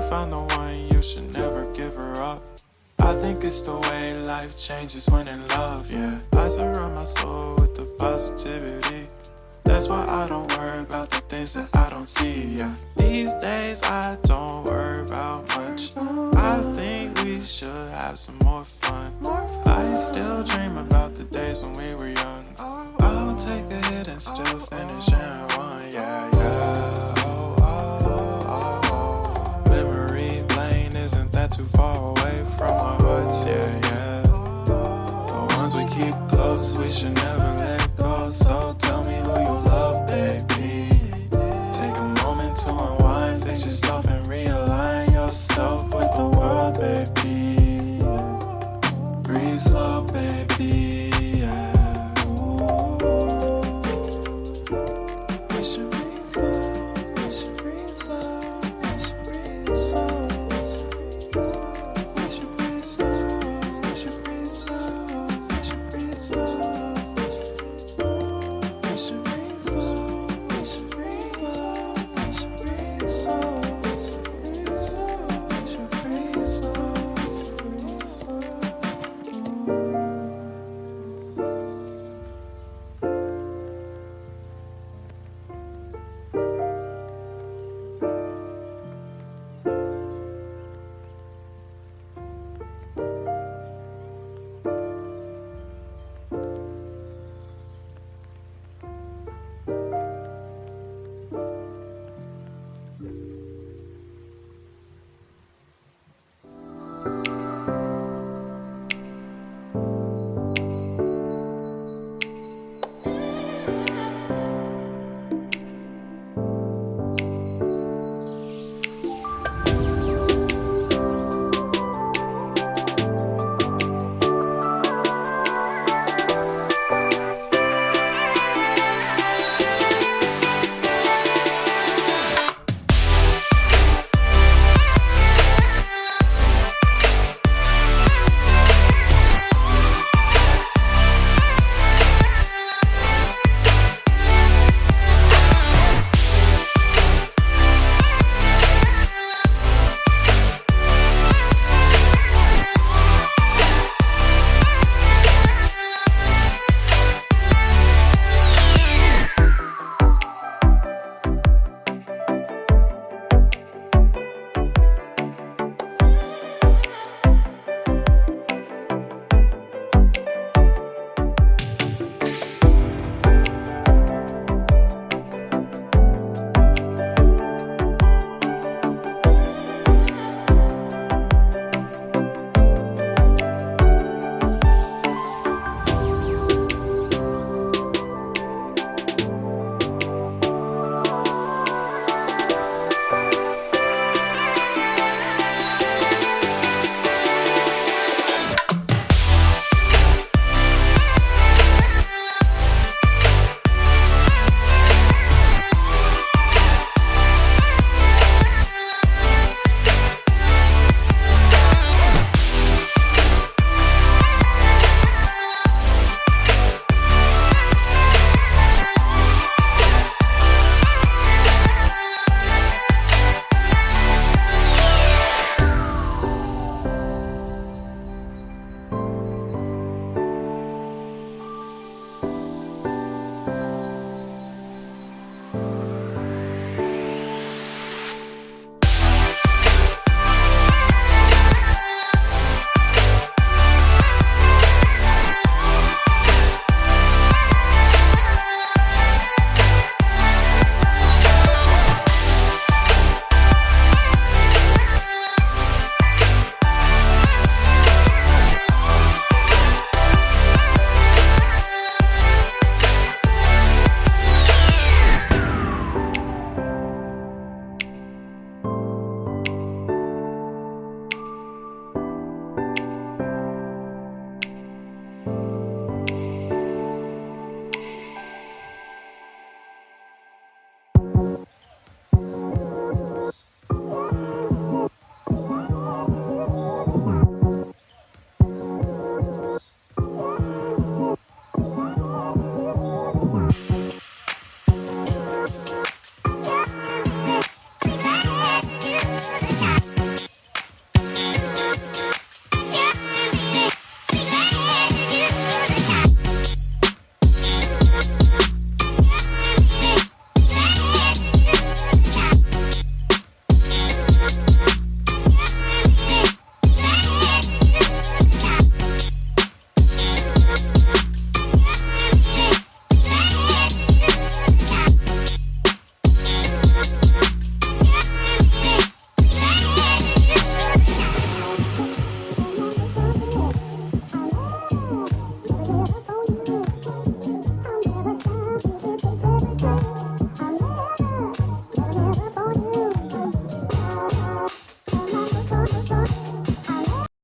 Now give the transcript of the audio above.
found the one, you should never give her up. I think it's the way life changes when in love, yeah. I surround my soul with the positivity. That's why I don't worry about the things that I don't see, yeah. These days I don't worry about much. I think we should have some more fun. I still dream about the days when we were young. I'll take a hit and still finish in one, yeah, yeah. Oh, oh, oh, oh. Memory lane isn't that too far away from our hearts, yeah, yeah. The ones we keep close, we should never let go, so